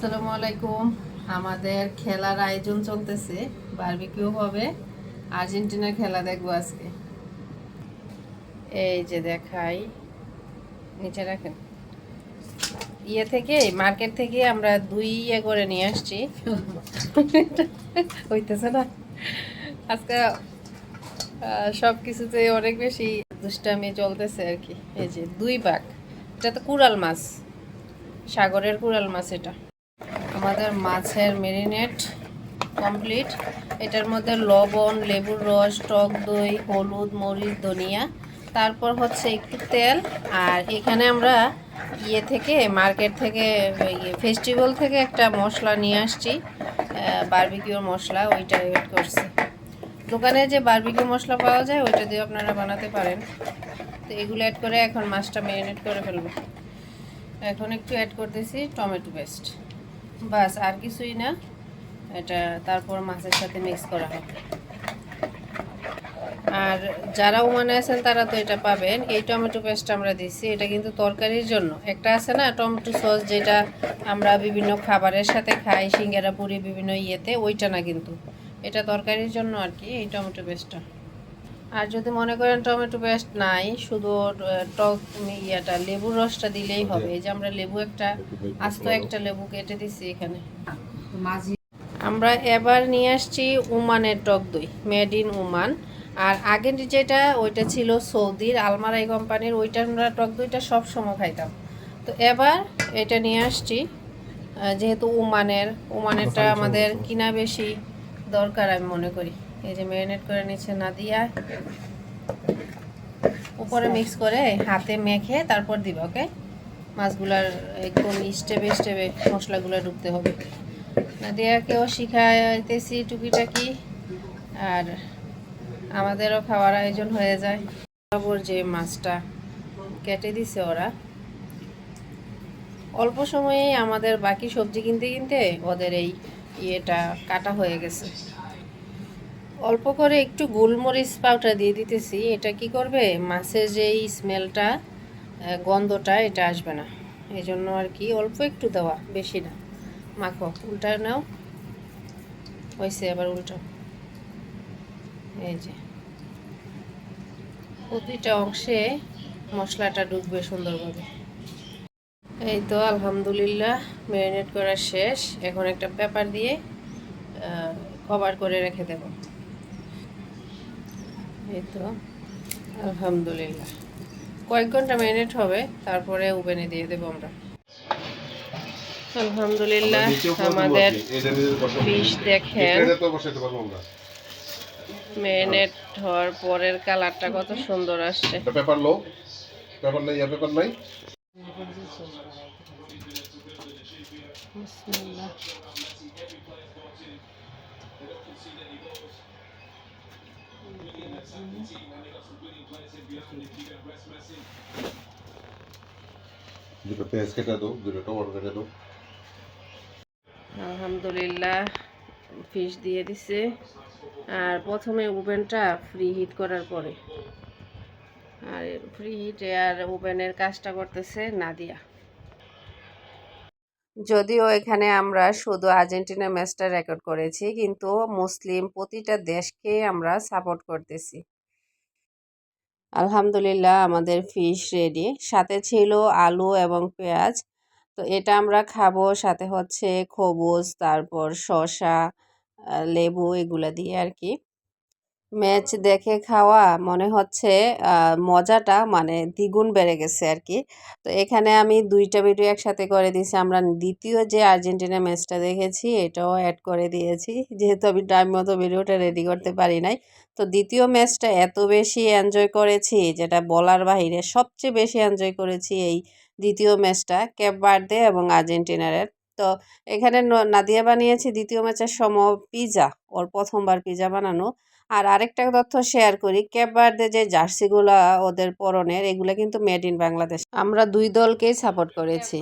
আসসালামু আলাইকুম। আমাদের খেলার আয়োজন চলতেছে, বারবিকিউ হবে। আর্জেন্টিনার খেলা দেখবো আজকে। এই যে দেখাই, নিচে রাখেন। থেকে মার্কেট থেকে আমরা 2 করে নিয়ে আসছি। হইতেছে না আজকে, সব কিছুতে অনেক বেশি দুষ্টামি চলতেছে আর কি। এই যে 2 ভাগ, এটা তো কুড়াল মাছ, সাগরের কুড়াল মাছ। এটা আমাদের মাছের ম্যারিনেট কমপ্লিট। এটার মধ্যে লবণ, লেবুর রস, টক দই, হলুদ, মরিচ, ধনিয়া, তারপর হচ্ছে একটু তেল। আর এখানে আমরা থেকে মার্কেট থেকে ফেস্টিভ্যাল থেকে একটা মশলা নিয়ে আসছি, বারবিকিউর মশলা, ওইটা এড করছি। দোকানে যে বারবিকিউ মশলা পাওয়া যায় ওইটা দিয়ে আপনারা বানাতে পারেন। তো এগুলো অ্যাড করে এখন মাছটা ম্যারিনেট করে ফেলবো। এখন একটু অ্যাড করতেছি টমেটো পেস্ট, বাস, আর কিছুই না। এটা তারপর মাছের সাথে মিক্স করা হবে। আর যারা ওমানে আছেন তারা তো এটা পাবেন। এই টমেটো পেস্ট আমরা দিচ্ছি, এটা কিন্তু তরকারির জন্য। একটা আছে না টমেটো সস, যেটা আমরা বিভিন্ন খাবারের সাথে খাই, সিঙ্গারা, পুরি, বিভিন্ন ওইটা না, কিন্তু এটা তরকারির জন্য আর কি, এই টমেটো পেস্টটা। আর যদি মনে করেন টমেটো পেস্ট নাই, শুধু টক লেবুর রসটা দিলেই হবে। এই যে আমরা লেবু আস্ত একটা লেবু কেটে দিচ্ছি এখানে। আমরা এবার নিয়ে আসছি ওমানের টক দই, মেড ইন ওমান। আর আগের যেটা ওইটা ছিল সৌদির আলমারাই কোম্পানির, ওইটা আমরা টক দইটা সব সময় খাইতাম। তো এবার এটা নিয়ে আসছি, যেহেতু ওমানেরটা আমাদের কিনা বেশি দরকার আমি মনে করি। এই যে ম্যারিনেট করে নিচ্ছে নাদিয়া, উপরে মিক্স করে হাতে মেখে তারপর দিবা। ওকে, মাছগুলার একদম স্টেপে স্টেপে মশলাগুলো ঢুকতে হবে। নাদিয়াকেও শিখাইতেছি টুকিটাকি, আর আমাদেরও খাওয়ার আয়োজন হয়ে যায়। বরাবর যে মাছটা কেটে দিছে ওরা, অল্প সময়েই আমাদের বাকি সবজি কিনতে কিনতে ওদের এই কাটা হয়ে গেছে। অল্প করে একটু গোলমরিচ পাউডার দিয়ে দিতেছি। এটা কি করবে, মাছের যে স্মেলটা, গন্ধটা, এটা আসবে না, এই জন্য আর কি অল্প একটু দেওয়া, বেশি না। মাখো, উল্টা নাও, হয়েছে, আবার উল্টো। এই যে প্রতিটা অংশে মশলাটা ঢুকবে সুন্দরভাবে। এই তো আলহামদুলিল্লাহ ম্যারিনেট করা শেষ। এখন একটা পেপার দিয়ে কভার করে রেখে দেব। এই তো আলহামদুলিল্লাহ কয়েক ঘন্টা ম্যারিনেট হবে, তারপরে ওভেনে দিয়ে দেবো আমরা। আলহামদুলিল্লাহ আমাদের ফিশ দেখেন ম্যারিনেট হওয়ার পরের কালারটা কত সুন্দর আসছে। পেপার লো, পেপার নাই, পেপার নাই। বিসমিল্লাহ। দুটো পেঁয়াজ কেটে দাও, দুটো টমেটো কেটে দাও। আলহামদুলিল্লাহ ফিশ দিয়ে দিছে। আর প্রথমে ওভেনটা ফ্রি হিট করার পরে, আর ফ্রি হিটে আর ওভেনের কাজটা করতেছে নাদিয়া। যদিও এখানে আমরা শুধু আর্জেন্টিনা ম্যাচটা রেকর্ড করেছি, কিন্তু মুসলিম প্রতিটা দেশকে আমরা সাপোর্ট করতেছি। আলহামদুলিল্লাহ আমাদের ফিশ রেডি, সাথে ছিল আলু এবং পেঁয়াজ। তো এটা আমরা খাবো, সাথে হচ্ছে খবুজ, তারপর শসা, লেবু, এগুলা দিয়ে আর কি। ম্যাচ দেখে খাওয়া মনে হচ্ছে মজাটা মানে দ্বিগুণ বেড়ে গেছে আর কি। তো এখানে আমি 2টা ভিডিও একসাথে করে দিয়েছি। আমরা দ্বিতীয় যে আর্জেন্টিনা ম্যাচটা দেখেছি এটাও অ্যাড করে দিয়েছি, যেহেতু আমি টাইম মতো ভিডিওটা রেডি করতে পারি নাই। তো দ্বিতীয় ম্যাচটা এত বেশি এনজয় করেছি, যেটা বলার বাহিরে। সবচেয়ে বেশি এনজয় করেছি এই দ্বিতীয় ম্যাচটা, কেপ ভার্দে এবং আর্জেন্টিনার। তো এখানে নাদিয়া বানিয়েছি দ্বিতীয় ম্যাচের সময় পিজা, ওর প্রথমবার পিজা বানানো। আর আরেকটা তথ্য শেয়ার করি, কেপ ভার্দে যে জার্সিগুলা ওদের পরনের, এগুলা কিন্তু মেড ইন বাংলাদেশ। আমরা 2 দলকেই সাপোর্ট করেছি।